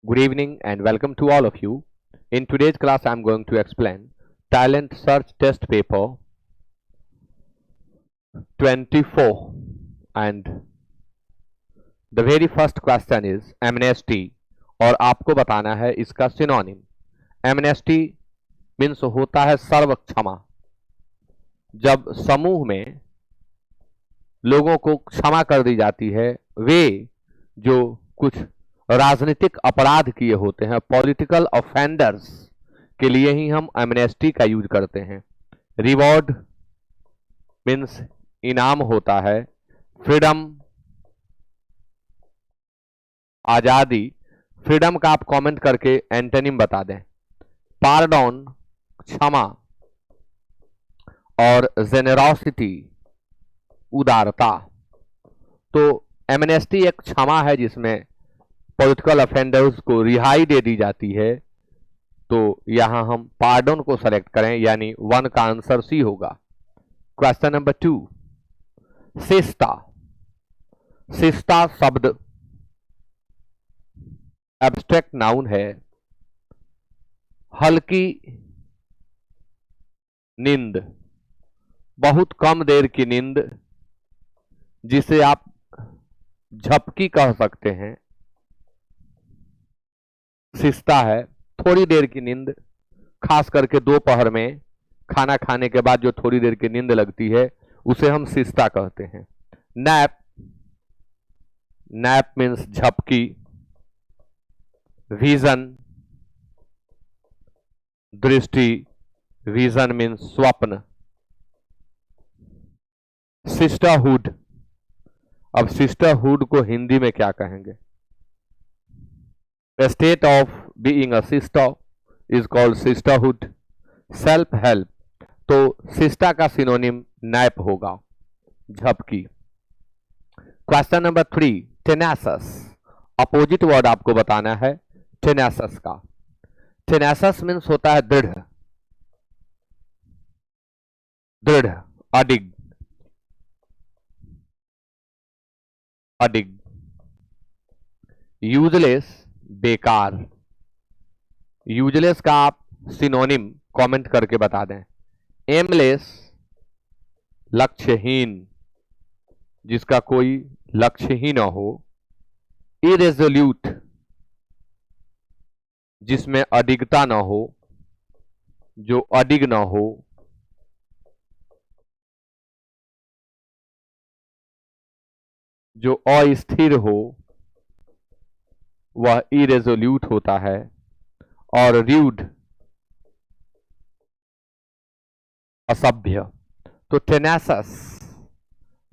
Good evening and welcome to all of you. In today's class, I am going to explain Talent Search Test Paper 24, and the very first question is amnesty और आपको बताना है इसका synonym. Amnesty means होता है सर्व क्षमा। जब समूह में लोगों को क्षमा कर दी जाती है, वे जो कुछ राजनीतिक अपराध किए होते हैं, पॉलिटिकल ऑफेंडर्स के लिए ही हम एमनेस्टी का यूज करते हैं। रिवॉर्ड मीन्स इनाम होता है। फ्रीडम आजादी। फ्रीडम का आप कमेंट करके एंटोनिम बता दें। पार्डन क्षमा और जेनेरोसिटी उदारता। तो एमनेस्टी एक क्षमा है जिसमें पॉलिटिकल ऑफेंडर्स को रिहाई दे दी जाती है। तो यहां हम पार्डन को सेलेक्ट करें, यानी 1 का आंसर सी होगा। Question number 2, शिष्टा। शिष्टा शब्द एब्स्ट्रैक्ट नाउन है। हल्की नींद, बहुत कम देर की नींद, जिसे आप झपकी कह सकते हैं, शिष्टा है। थोड़ी देर की नींद, खास करके दोपहर में खाना खाने के बाद जो थोड़ी देर की नींद लगती है उसे हम शिष्टा कहते हैं। नैप, नैप मीन्स झपकी। विजन दृष्टि, विजन मीन्स स्वप्न। सिस्टरहुड, अब सिस्टरहुड को हिंदी में क्या कहेंगे? A state of being a sister is called sisterhood. Self help, तो सिस्टा का सिनोनिम नैप होगा, झपकी। Question number 3, टेनासस। अपोजिट वर्ड आपको बताना है टेनासस का। टेनासस मीन्स होता है दृढ़, दृढ़, अडिग, अडिग। यूजलेस बेकार। यूजलेस का आप सिनोनिम कमेंट करके बता दें। एमलेस लक्ष्यहीन, जिसका कोई लक्ष्य ही ना हो। इरेजोल्यूट, जिसमें अडिगता ना हो, जो अडिग ना हो। जो अस्थिर हो वह इरेजोल्यूट होता है। और र्यूड असभ्य। तो टेनासस,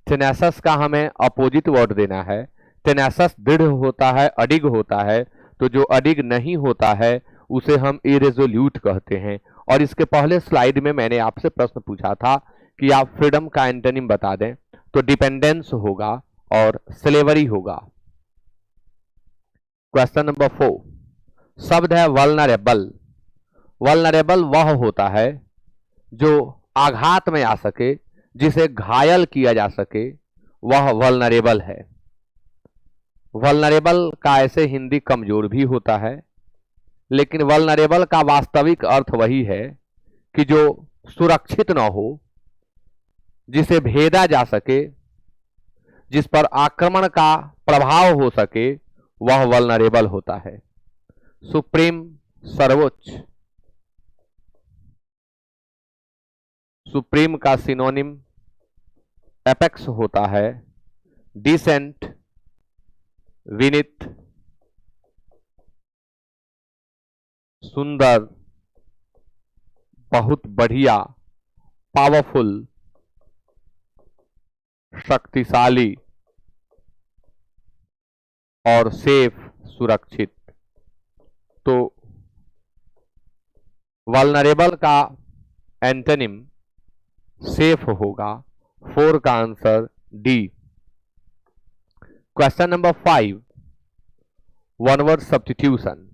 टेनासस का हमें अपोजिट वर्ड देना है। टेनासस दृढ़ होता है, अडिग होता है। तो जो अडिग नहीं होता है उसे हम इरेजोल्यूट कहते हैं। और इसके पहले स्लाइड में मैंने आपसे प्रश्न पूछा था कि आप फ्रीडम का एंटोनिम बता दें, तो डिपेंडेंस होगा और स्लेवरी होगा। क्वेश्चन नंबर 4, शब्द है वल्नरेबल। वल्नरेबल वह होता है जो आघात में आ सके, जिसे घायल किया जा सके, वह वल्नरेबल है। वल्नरेबल का ऐसे हिंदी कमजोर भी होता है, लेकिन वल्नरेबल का वास्तविक अर्थ वही है कि जो सुरक्षित न हो, जिसे भेदा जा सके, जिस पर आक्रमण का प्रभाव हो सके, वह वल्नरेबल होता है। सुप्रीम सर्वोच्च। सुप्रीम का सिनोनिम एपेक्स होता है। डिसेंट विनीत, सुंदर, बहुत बढ़िया, पावरफुल, शक्तिशाली, और सेफ सुरक्षित। तो वल्नरेबल का एंटोनिम सेफ होगा। 4 का answer D. Question number 5, one word substitution.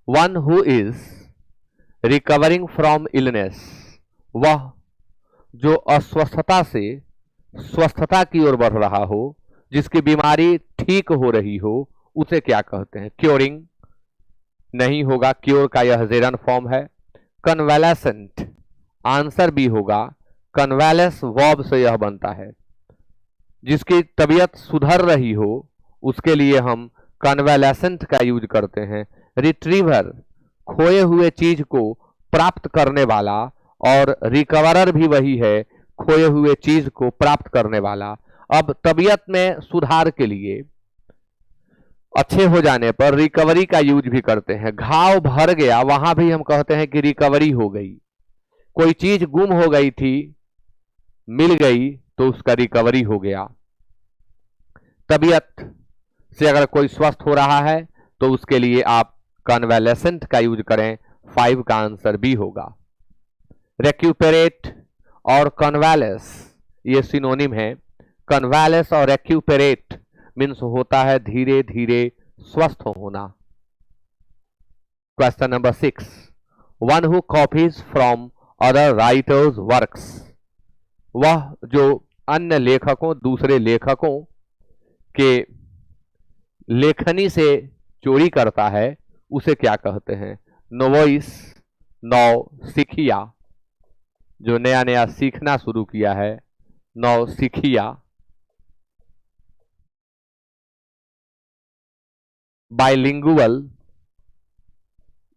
One who is recovering from illness, वह जो अस्वस्थता से स्वस्थता की ओर बढ़ रहा हो, जिसकी बीमारी ठीक हो रही हो, उसे क्या कहते हैं? क्योरिंग, नहीं होगा, क्योर का यह जेरन फॉर्म है। कन्वेलेसेंट आंसर बी होगा, कन्वेलेस वर्ब से यह बनता है। जिसकी तबीयत सुधर रही हो उसके लिए हम कन्वेलेसेंट का यूज करते हैं। रिट्रीवर खोए हुए चीज को प्राप्त करने वाला, और रिकवरर भी वही है, खोए हुए चीज को प्राप्त करने वाला। अब तबीयत में सुधार के लिए, अच्छे हो जाने पर रिकवरी का यूज भी करते हैं। घाव भर गया, वहां भी हम कहते हैं कि रिकवरी हो गई। कोई चीज गुम हो गई थी, मिल गई तो उसका रिकवरी हो गया। तबीयत से अगर कोई स्वस्थ हो रहा है तो उसके लिए आप कन्वेलेसेंट का यूज करें। 5 का आंसर बी होगा। रेक्यूपेरेट और कन्वेलेस ये सिनोनिम है। कन्वेलेस और रेक्यूपेरेट मीन्स होता है धीरे धीरे स्वस्थ होना। Question number 6, one who copies from other writers works, वह जो अन्य लेखकों, दूसरे लेखकों के लेखनी से चोरी करता है उसे क्या कहते हैं? नोवाइस, नौसिखिया, जो नया नया सीखना शुरू किया है, नौसिखिया। बाइलिंगुअल,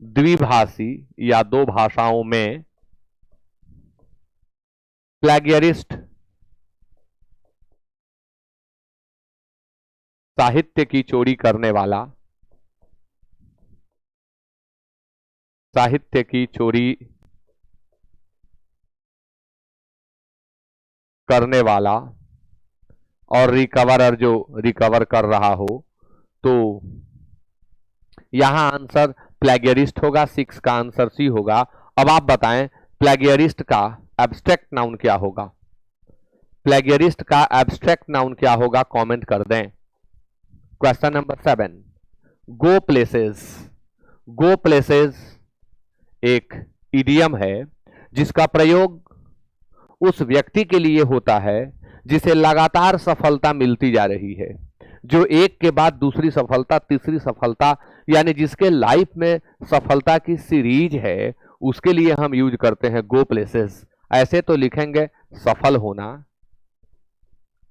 द्विभाषी या दो भाषाओं में। प्लेगियरिस्ट, साहित्य की चोरी करने वाला, साहित्य की चोरी करने वाला, और रिकवरर जो रिकवर कर रहा हो। तो यहां आंसर प्लेगियरिस्ट होगा। 6 का आंसर सी होगा। अब आप बताएं प्लेगियरिस्ट का एब्स्ट्रैक्ट नाउन क्या होगा? प्लेगियरिस्ट का एब्स्ट्रैक्ट नाउन क्या होगा? कमेंट कर दें। Question number 7, go places. Go places एक इडियम है जिसका प्रयोग उस व्यक्ति के लिए होता है जिसे लगातार सफलता मिलती जा रही है, जो एक के बाद दूसरी सफलता, तीसरी सफलता, यानी जिसके लाइफ में सफलता की सीरीज है, उसके लिए हम यूज करते हैं गो प्लेसेस। ऐसे तो लिखेंगे सफल होना,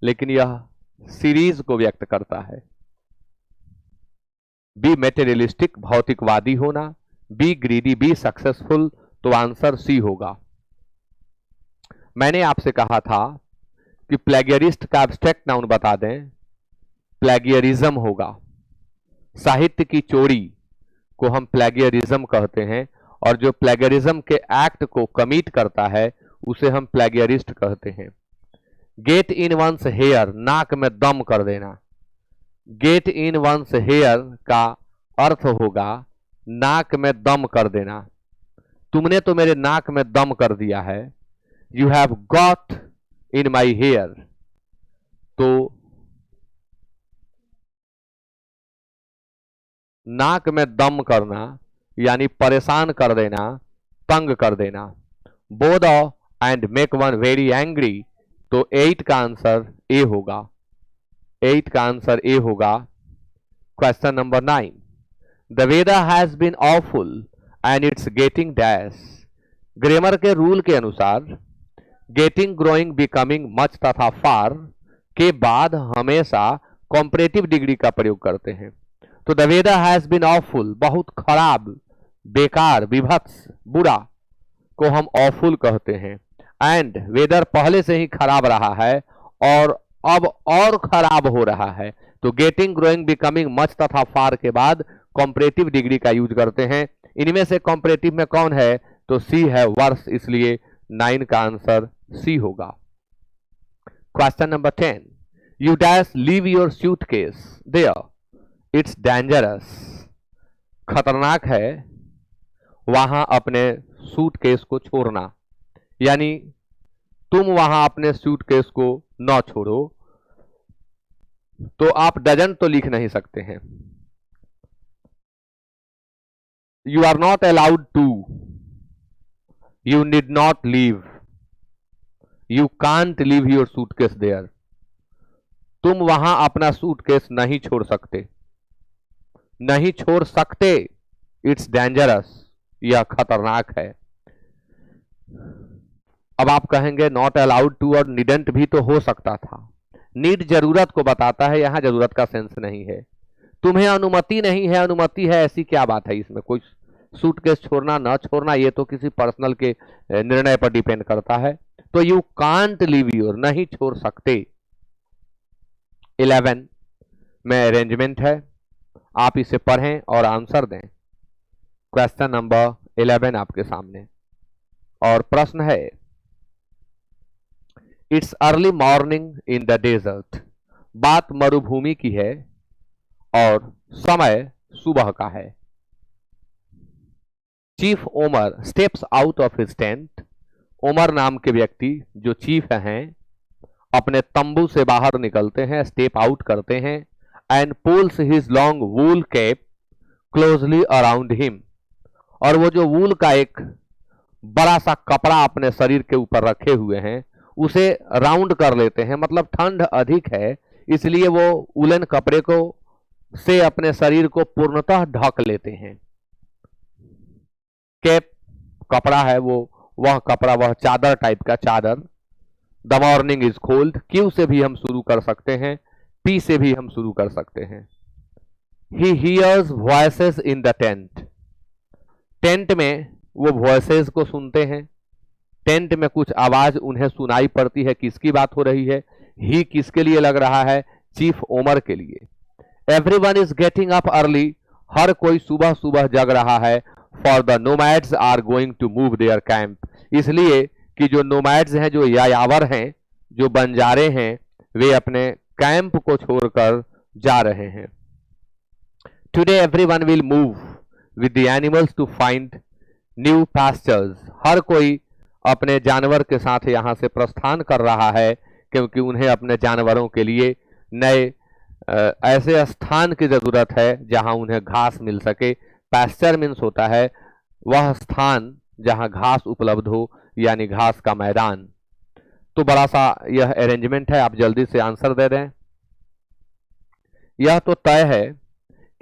लेकिन यह सीरीज को व्यक्त करता है। बी मेटेरियलिस्टिक, भौतिकवादी होना। B greedy, be successful. तो आंसर सी होगा। मैंने आपसे कहा था कि प्लेगियरिस्ट का एब्स्ट्रैक्ट नाउन बता दें। प्लेगियरिज्म होगा। साहित्य की चोरी को हम प्लेगियरिज्म कहते हैं, और जो प्लेगियरिज्म के एक्ट को कमिट करता है उसे हम प्लेगियरिस्ट कहते हैं। गेट इन वंस हेयर, नाक में दम कर देना। गेट इन वंस हेयर का अर्थ होगा नाक में दम कर देना। तुमने तो मेरे नाक में दम कर दिया है। You have got in my hair. तो नाक में दम करना यानी परेशान कर देना, तंग कर देना। Bother and make one very angry. तो 8 का आंसर ए होगा। 8 का आंसर ए होगा। Question number 9, the weather has been awful and it's getting dash. Grammar के रूल के अनुसार गेटिंग, ग्रोइंग, बिकमिंग, मच तथा फार के बाद हमेशा कॉम्परेटिव डिग्री का प्रयोग करते हैं। तो the weather has been awful, बहुत खराब, बेकार, विभत्स, बुरा को हम ऑफुल कहते हैं। एंड वेदर पहले से ही खराब रहा है और अब और खराब हो रहा है। तो गेटिंग, ग्रोइंग, बिकमिंग, मच तथा फार के बाद कॉम्परेटिव डिग्री का यूज करते हैं। इनमें से कॉम्परेटिव में कौन है? तो सी है, वर्स। इसलिए 9 का आंसर सी होगा। Question number 10, you dash leave your suitcase there, it's dangerous. खतरनाक है वहां अपने सूटकेस को छोड़ना, यानी तुम वहां अपने सूटकेस को न छोड़ो। तो आप डजंट तो लिख नहीं सकते हैं। You are not allowed to, you need not leave, you can't leave your suitcase there. तुम वहां अपना सूटकेस नहीं छोड़ सकते, नहीं छोड़ सकते। इट्स डेंजरस, यह खतरनाक है। अब आप कहेंगे नॉट अलाउड टू और नीडेंट भी तो हो सकता था। नीड जरूरत को बताता है, यहां जरूरत का सेंस नहीं है। तुम्हें अनुमति नहीं है, अनुमति है, ऐसी क्या बात है इसमें? कोई सूटकेस छोड़ना ना छोड़ना ये तो किसी पर्सनल के निर्णय पर डिपेंड करता है। तो यू कांट लीव योर, नहीं छोड़ सकते। 11 में अरेंजमेंट है, आप इसे पढ़ें और आंसर दें। क्वेश्चन नंबर 11 आपके सामने और प्रश्न है, it's early morning in the desert. बात मरुभूमि की है और समय सुबह का है। Chief Omar steps out of his tent. Omar नाम के व्यक्ति जो चीफ हैं अपने तंबू से बाहर निकलते हैं, स्टेप आउट करते हैं। And pulls his long wool cap closely around him. और वो जो वूल का एक बड़ा सा कपड़ा अपने शरीर के ऊपर रखे हुए हैं उसे राउंड कर लेते हैं। मतलब ठंड अधिक है इसलिए वो उलन कपड़े को से अपने शरीर को पूर्णतः ढक लेते हैं। कैप कपड़ा है, वह कपड़ा, वह चादर टाइप का चादर। The morning is cold, Q से भी हम शुरू कर सकते हैं, पी से भी हम शुरू कर सकते हैं। He hears voices in the tent. Tent में वो वॉइसेस को सुनते हैं। टेंट में कुछ आवाज उन्हें सुनाई पड़ती है। किसकी बात हो रही है? ही किसके लिए लग रहा है? चीफ ओमर के लिए। Everyone is getting up early, हर कोई सुबह सुबह जग रहा है। For the nomads are going to move their camp, इसलिए कि जो नोमैड्स हैं, जो यायावर हैं, जो बंजारे हैं, वे अपने कैंप को छोड़कर जा रहे हैं। Today everyone will move with the animals to find new pastures. हर कोई अपने जानवर के साथ यहां से प्रस्थान कर रहा है क्योंकि उन्हें अपने जानवरों के लिए नए ऐसे स्थान की जरूरत है जहां उन्हें घास मिल सके। पैस्चर मीन्स होता है वह स्थान जहां घास उपलब्ध हो, यानी घास का मैदान। तो बड़ा सा यह अरेंजमेंट है, आप जल्दी से आंसर दे दें। यह तो तय है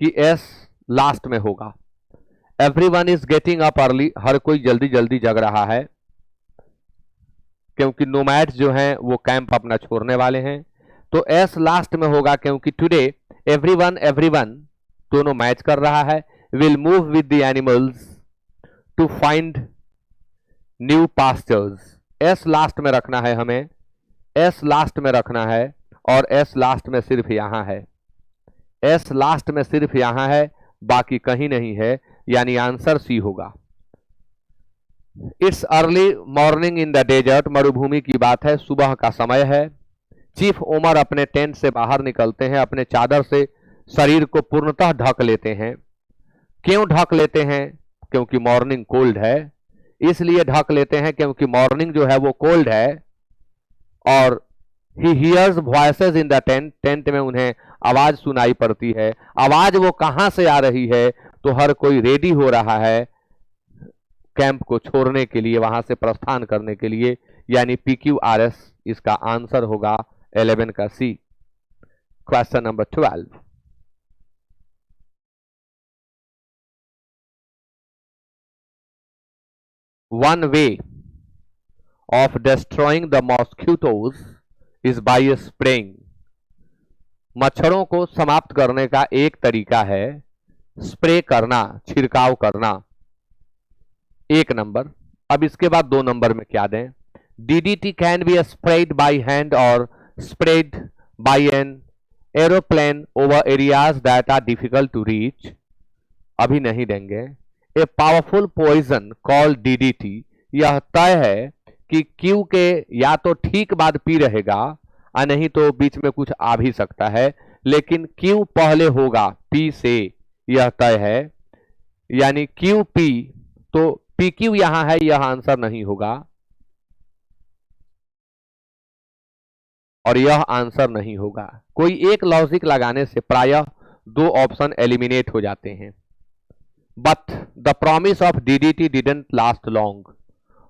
कि एस लास्ट में होगा। Everyone is getting up early, हर कोई जल्दी जल्दी जग रहा है क्योंकि नोमैड्स जो हैं वो कैंप अपना छोड़ने वाले हैं। तो एस लास्ट में होगा क्योंकि टुडे एवरीवन दोनों मैच कर रहा है। Will move with the animals to find new pastures. S last में रखना है हमें, एस लास्ट में रखना है और एस लास्ट में सिर्फ यहां है। एस लास्ट में सिर्फ यहां है, बाकी कहीं नहीं है, यानी आंसर सी होगा। It's early morning in the desert, मरुभूमि की बात है, सुबह का समय है। चीफ ओमर अपने टेंट से बाहर निकलते हैं, अपने चादर से शरीर को पूर्णतः ढक लेते हैं। क्यों ढक लेते हैं? क्योंकि मॉर्निंग कोल्ड है, इसलिए ढक लेते हैं क्योंकि मॉर्निंग जो है वो कोल्ड है। और he hears voices in the tent, tent में उन्हें आवाज सुनाई पड़ती है। आवाज वो कहां से आ रही है? तो हर कोई रेडी हो रहा है कैंप को छोड़ने के लिए, वहां से प्रस्थान करने के लिए, यानी PQRS इसका आंसर होगा 11 का C. Question number 12, one way of destroying the mosquitoes is by spraying. मच्छरों को समाप्त करने का एक तरीका है स्प्रे करना, छिड़काव करना। 1 नंबर। अब इसके बाद 2 नंबर में क्या दें? DDT can be spread by hand और spread by an aeroplane over areas that are difficult to reach. अभी नहीं देंगे। A powerful poison called DDT, यह तय है कि Q के या तो ठीक बाद P रहेगा और नहीं तो बीच में कुछ आ भी सकता है, लेकिन Q पहले होगा P से, यह तय है। यानी QP, तो PQ यहां है, यह आंसर नहीं होगा और यह आंसर नहीं होगा। कोई एक लॉजिक लगाने से प्रायः 2 ऑप्शन एलिमिनेट हो जाते हैं। But the promise of DDT didn't last long.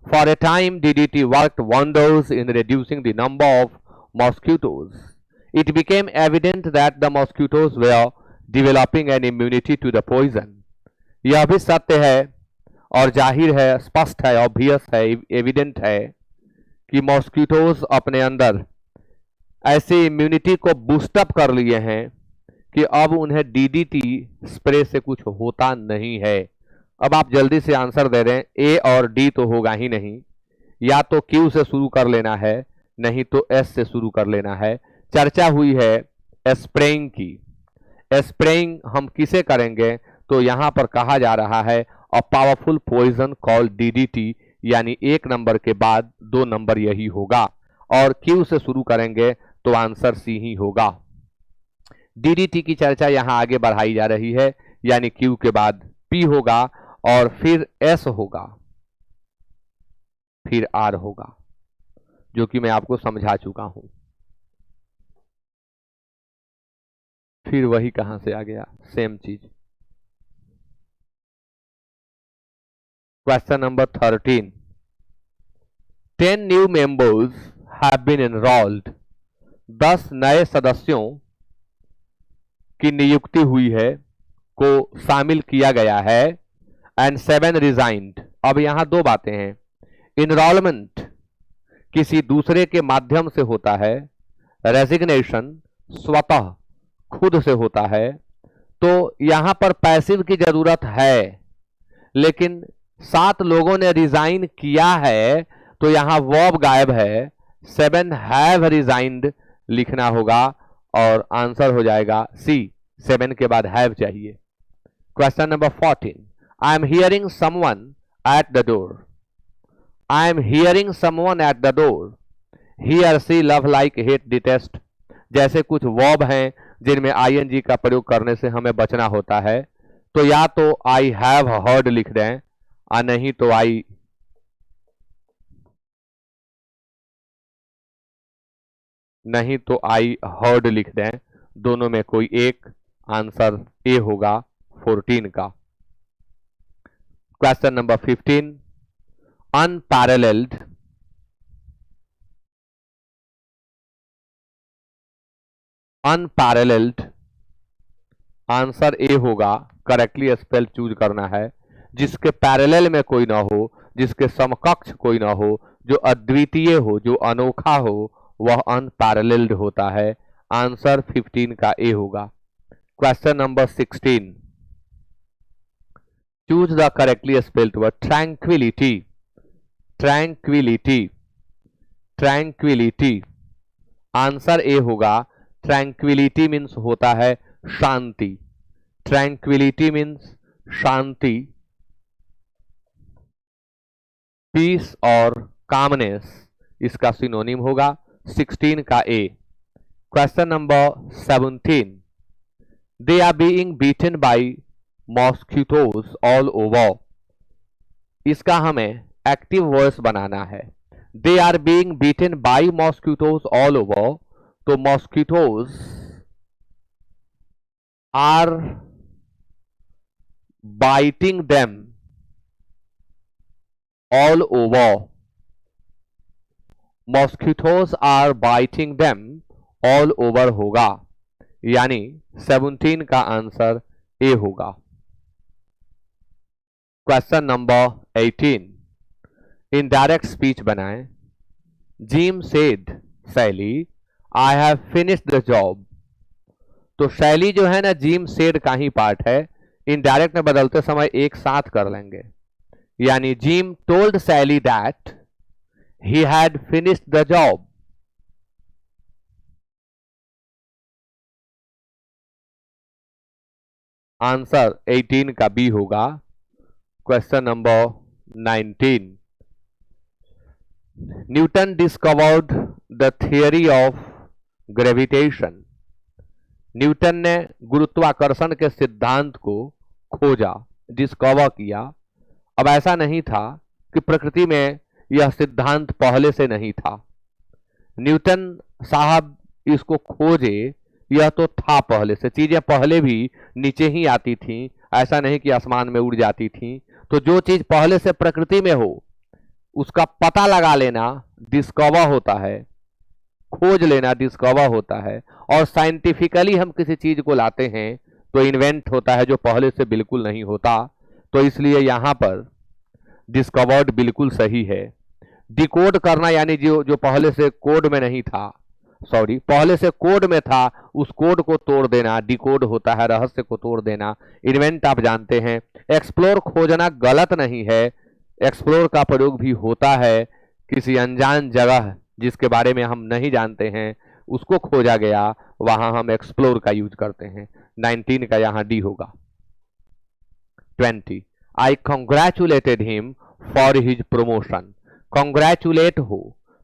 For a time DDT worked wonders in reducing the number of mosquitoes. It became evident that the mosquitoes were developing an immunity to the poison. यह भी सत्य है और जाहिर है, स्पष्ट है, obvious है, एविडेंट है कि मॉस्किटोज अपने अंदर ऐसे इम्यूनिटी को बूस्टअप कर लिए हैं कि अब उन्हें डीडीटी स्प्रे से कुछ होता नहीं है। अब आप जल्दी से आंसर दे रहे हैं, ए और डी तो होगा ही नहीं, या तो क्यू से शुरू कर लेना है, नहीं तो एस से शुरू कर लेना है। चर्चा हुई है स्प्रेइंग की। स्प्रेइंग हम किसे करेंगे? तो यहां पर कहा जा रहा है a powerful poison called DDT, यानी 1 नंबर के बाद 2 नंबर यही होगा, और क्यू से शुरू करेंगे तो आंसर सी ही होगा। डीडीटी की चर्चा यहां आगे बढ़ाई जा रही है, यानी क्यू के बाद पी होगा और फिर एस होगा, फिर आर होगा, जो कि मैं आपको समझा चुका हूं। फिर वही कहां से आ गया, सेम चीज। Question number 13, 10 new members have been enrolled. 10 नए सदस्यों की नियुक्ति हुई है, को शामिल किया गया है, एंड 7 रिजाइंड। अब यहां 2 बातें हैं। इनरोलमेंट किसी दूसरे के माध्यम से होता है, रेजिग्नेशन स्वतः खुद से होता है। तो यहां पर पैसिव की जरूरत है, लेकिन 7 लोगों ने रिजाइन किया है, तो यहां वर्ब गायब है, 7 हैव रिजाइंड लिखना होगा और आंसर हो जाएगा सी, 7 के बाद हैव चाहिए। Question number 14, I am hearing someone at the door. I am hearing someone at the door. He और she, love, like, hate, detest जैसे कुछ वर्ब हैं जिनमें आईएनजी का प्रयोग करने से हमें बचना होता है। तो या तो आई हैव हर्ड लिख दें, और नहीं तो आई हर्ड लिख दें। दोनों में कोई एक, आंसर ए होगा 14 का। Question number 15, unparalleled. Unparalleled answer A होगा, करेक्टली स्पेल चूज करना है। जिसके पैरेलल में कोई ना हो, जिसके समकक्ष कोई ना हो, जो अद्वितीय हो, जो अनोखा हो, वह अनपैरेलल्ड होता है। आंसर 15 का ए होगा। Question number 16, choose the correctly spelled word tranquillity. Tranquillity, tranquillity answer A होगा। ट्रैंक्विलिटी मीन्स होता है शांति। ट्रैंक्विलिटी मीन्स शांति, पीस और कामनेस इसका सिनोनिम होगा। 16 का A. Question number 17, they are being beaten by mosquitoes all over. इसका हमें एक्टिव वॉइस बनाना है। They are being beaten by mosquitoes all over, तो mosquitoes are biting them all over. Mosquitoes are biting them all over होगा, यानी 17 का answer A होगा। Question number 18, indirect speech बनाएं। जिम सेड शैली, I have finished the job. तो शैली जो है ना, जिम सेड का ही पार्ट है। इनडायरेक्ट में बदलते समय एक साथ कर लेंगे, यानी जिम टोल्ड शैली that he had finished the job. Answer 18 का बी होगा। Question number 19, Newton discovered the theory of gravitation. Newton ने गुरुत्वाकर्षण के सिद्धांत को खोजा, डिस्कवर किया। अब ऐसा नहीं था कि प्रकृति में यह सिद्धांत पहले से नहीं था। न्यूटन साहब इसको खोजे, यह तो था पहले से, चीजें पहले भी नीचे ही आती थीं, ऐसा नहीं कि आसमान में उड़ जाती थीं। तो जो चीज पहले से प्रकृति में हो उसका पता लगा लेना डिस्कवर होता है, खोज लेना डिस्कवर होता है। और साइंटिफिकली हम किसी चीज को लाते हैं तो इन्वेंट होता है, जो पहले से बिल्कुल नहीं होता। तो इसलिए यहां पर डिस्कवर्ड बिल्कुल सही है। डिकोड करना यानी जो जो पहले से कोड में नहीं था, सॉरी पहले से कोड में था, उस कोड को तोड़ देना डिकोड होता है, रहस्य को तोड़ देना। इन्वेंट आप जानते हैं। एक्सप्लोर खोजना गलत नहीं है, एक्सप्लोर का प्रयोग भी होता है। किसी अनजान जगह जिसके बारे में हम नहीं जानते हैं उसको खोजा गया, वहां हम एक्सप्लोर का यूज करते हैं। 19 का यहां डी होगा। 20 I congratulated him for his promotion. Congratulate हो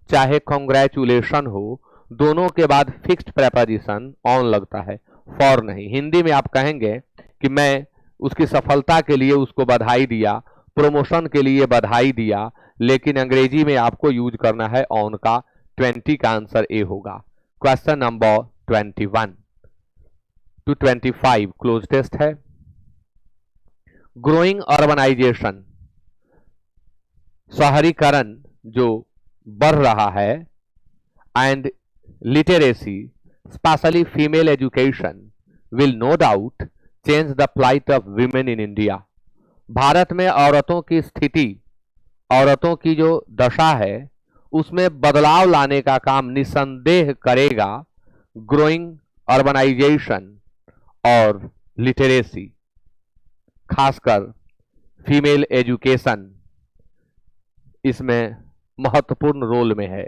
चाहे कॉन्ग्रेचुलेशन हो, दोनों के बाद फिक्स्ड प्रेपोजिशन ऑन लगता है, फॉर नहीं। हिंदी में आप कहेंगे कि मैं उसकी सफलता के लिए उसको बधाई दिया, प्रमोशन के लिए बधाई दिया, लेकिन अंग्रेजी में आपको यूज करना है ऑन का। 20 का आंसर ए होगा। Question number 21 to 25 cloze test है। ग्रोइंग अर्बनाइजेशन, शहरीकरण जो बढ़ रहा है, and literacy specially female education will no doubt change the plight of women in India. भारत में औरतों की स्थिति, औरतों की जो दशा है उसमें बदलाव लाने का काम निसंदेह करेगा ग्रोइंग अर्बनाइजेशन और लिटरेसी, खासकर फीमेल एजुकेशन इसमें महत्वपूर्ण रोल में है।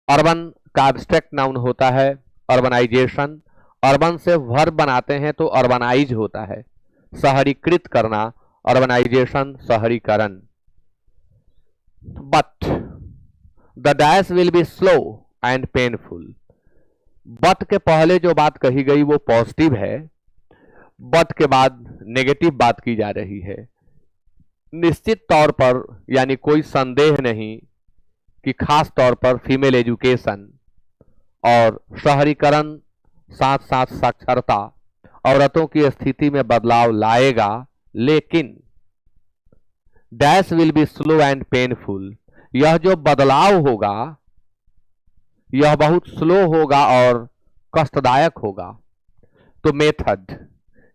अर्बन का एब्स्ट्रैक्ट नाउन होता है अर्बनाइजेशन, अर्बन से वर्ब बनाते हैं तो अर्बनाइज होता है, शहरीकृत करना, अर्बनाइजेशन शहरीकरण। But the dash will be slow and painful. But के पहले जो बात कही गई वो पॉजिटिव है, बट के बाद नेगेटिव बात की जा रही है। निश्चित तौर पर यानी कोई संदेह नहीं कि खास तौर पर फीमेल एजुकेशन और शहरीकरण साथ साथ साक्षरता औरतों की स्थिति में बदलाव लाएगा, लेकिन dash will be slow and painful, यह जो बदलाव होगा यह बहुत स्लो होगा और कष्टदायक होगा। तो मेथड,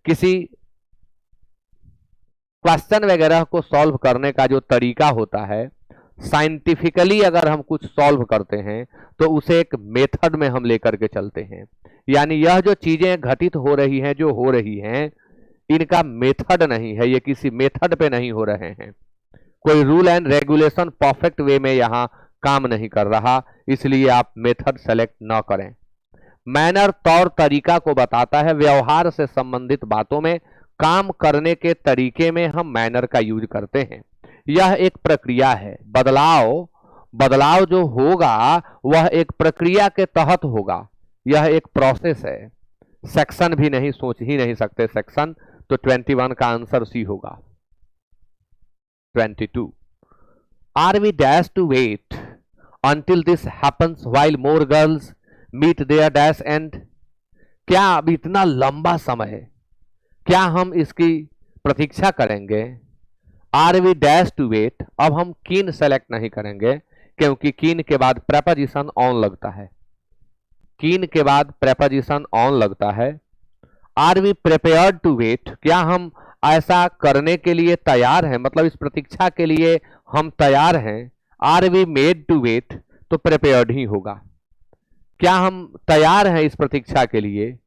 किसी क्वेश्चन वगैरह को सॉल्व करने का जो तरीका होता है, साइंटिफिकली अगर हम कुछ सॉल्व करते हैं तो उसे एक मेथड में हम लेकर के चलते हैं। यानी यह जो चीजें घटित हो रही हैं, जो हो रही हैं, इनका मेथड नहीं है, ये किसी मेथड पे नहीं हो रहे हैं। कोई rule and regulation perfect way में यहां काम नहीं कर रहा, इसलिए आप मेथड सेलेक्ट ना करें। मैनर तौर तरीका को बताता है, व्यवहार से संबंधित बातों में, काम करने के तरीके में हम मैनर का यूज करते हैं। यह एक प्रक्रिया है। बदलाव जो होगा वह एक प्रक्रिया के तहत होगा, यह एक प्रोसेस है। सेक्शन भी नहीं, सोच ही नहीं सकते सेक्शन। तो 21 का आंसर सी होगा। 22 are we dash to wait until this happens while more girls meet their dash end। क्या अब इतना लंबा समय, क्या हम इसकी प्रतीक्षा करेंगे? Are we dash to wait, अब हम कीन सेलेक्ट नहीं करेंगे क्योंकि कीन के बाद प्रेपोजिशन ऑन लगता है, कीन के बाद प्रेपोजिशन ऑन लगता है। Are we prepared to wait, क्या हम ऐसा करने के लिए तैयार हैं, मतलब इस प्रतीक्षा के लिए हम तैयार हैं। Are we made to wait, तो प्रिपेयर्ड ही होगा। क्या हम तैयार हैं इस प्रतीक्षा के लिए,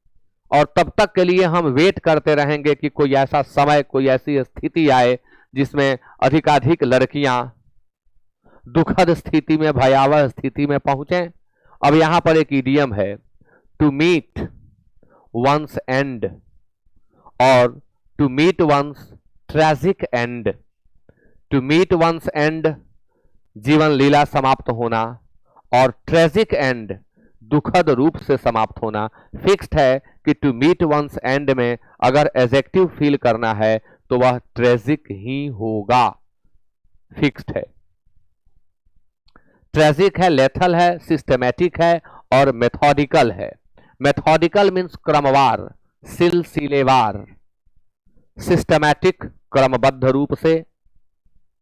और तब तक के लिए हम वेट करते रहेंगे कि कोई ऐसा समय, कोई ऐसी स्थिति आए जिसमें अधिकाधिक लड़कियां दुखद स्थिति में, भयावह स्थिति में पहुंचें। अब यहां पर एक इडियम है, टू मीट वंस एंड और to meet one's tragic end. To meet one's end जीवन लीला समाप्त होना, और ट्रेजिक एंड दुखद रूप से समाप्त होना। फिक्स्ड है कि टू मीट वंस एंड में अगर एडजेक्टिव फील करना है तो वह ट्रेजिक ही होगा, फिक्स्ड है। ट्रेजिक है, लेथल है, सिस्टमैटिक है और मेथोडिकल है। मेथोडिकल मीन्स क्रमवार, सिलसिलेवार, सिस्टमैटिक क्रमबद्ध रूप से,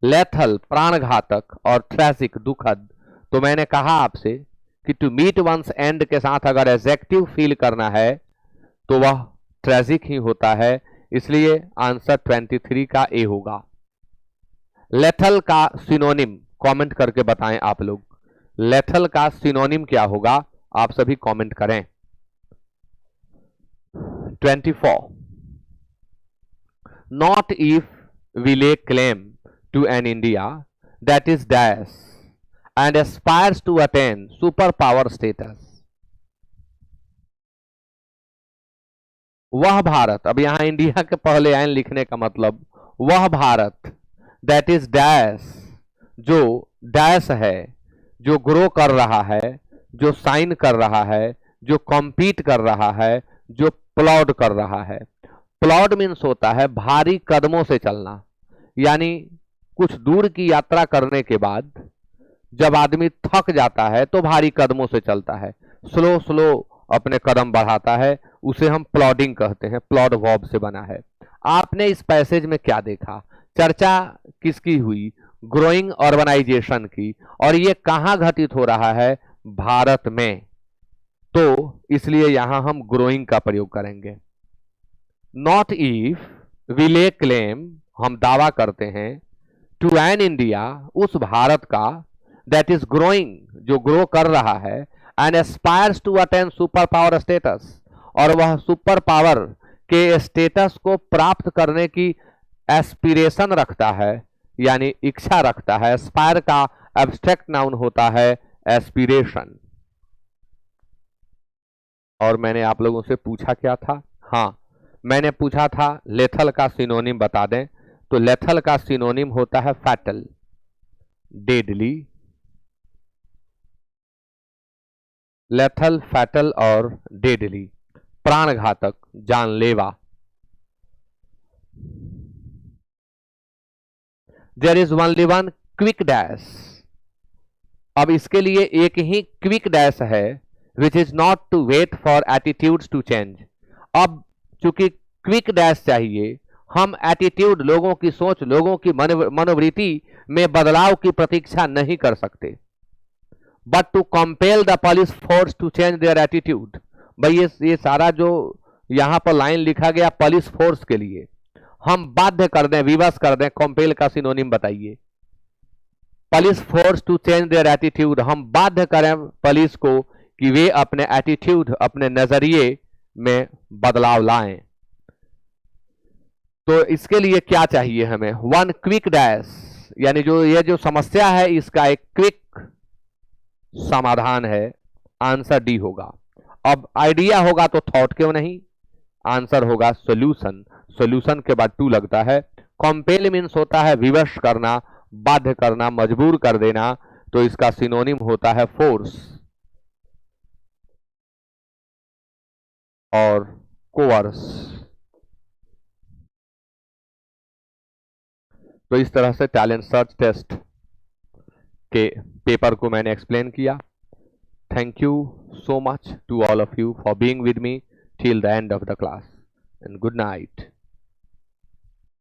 लेथल प्राणघातक और ट्रेजिक दुखद। तो मैंने कहा आपसे कि टू मीट वंस एंड के साथ अगर एडजेक्टिव फील करना है तो वह ट्रेजिक ही होता है, इसलिए आंसर 23 का ए होगा। लेथल का सिनोनिम कमेंट करके बताएं आप लोग, लेथल का सिनोनिम क्या होगा, आप सभी कमेंट करें। 24 not if we lay claim to an India that is dash and aspires to attain superpower status। वह भारत, अब यहां इंडिया के पहले एन लिखने का मतलब वह भारत दैट इज डैश, जो डैश है, जो ग्रो कर रहा है, जो साइन कर रहा है, जो कॉम्पीट कर रहा है, जो प्लॉड कर रहा है। प्लॉड मीन्स होता है भारी कदमों से चलना, यानी कुछ दूर की यात्रा करने के बाद जब आदमी थक जाता है तो भारी कदमों से चलता है, स्लो स्लो अपने कदम बढ़ाता है, उसे हम प्लॉडिंग कहते हैं, प्लॉड वर्ब से बना है। आपने इस पैसेज में क्या देखा, चर्चा किसकी हुई, ग्रोइंग अर्बनाइजेशन की, और ये कहां घटित हो रहा है, भारत में, तो इसलिए यहां हम ग्रोइंग का प्रयोग करेंगे। नॉट इफ वी ले क्लेम, हम दावा करते हैं, टू एन इंडिया, उस भारत का, दैट इज ग्रोइंग, जो ग्रो कर रहा है, and aspires to attain super power status, और वह सुपर पावर के स्टेटस को प्राप्त करने की एस्पिरेशन रखता है, यानी इच्छा रखता है। एस्पायर का एब्स्ट्रैक्ट नाउन होता है एस्पिरेशन। और मैंने आप लोगों से पूछा क्या था, हाँ मैंने पूछा था लेथल का सिनोनिम बता दें, तो लेथल का सिनोनिम होता है फैटल, डेडली, लेथल, फैटल और डेडली, प्राणघातक, जानलेवा। There is only one quick dash, अब इसके लिए एक ही क्विक डैश है, which is not to wait for attitudes to change. अब चूंकि क्विक डैश चाहिए, हम एटीट्यूड, लोगों की सोच, लोगों की मनोवृत्ति में बदलाव की प्रतीक्षा नहीं कर सकते, but to compel the police force to change their attitude. भाई ये सारा जो यहां पर लाइन लिखा गया पुलिस फोर्स के लिए, हम बाध्य कर दें, विवश कर दें, कंपेल का सिनोनिम बताइए। Police force to change their attitude, हम बाध्य करें पुलिस को कि वे अपने एटीट्यूड, अपने नजरिए में बदलाव लाएं। तो इसके लिए क्या चाहिए हमें, वन क्विक डैश, यानी जो ये जो समस्या है इसका एक क्विक समाधान है, आंसर डी होगा। अब आइडिया होगा तो थॉट क्यों नहीं, आंसर होगा सॉल्यूशन, सॉल्यूशन के बाद टू लगता है। कंपेल मीन्स होता है विवश करना, बाध्य करना, मजबूर कर देना, तो इसका सिनोनिम होता है फोर्स और कोवर्स। तो इस तरह से टैलेंट सर्च टेस्ट के पेपर को मैंने एक्सप्लेन किया। Thank you so much to all of you for being with me till the end of the class, and good night.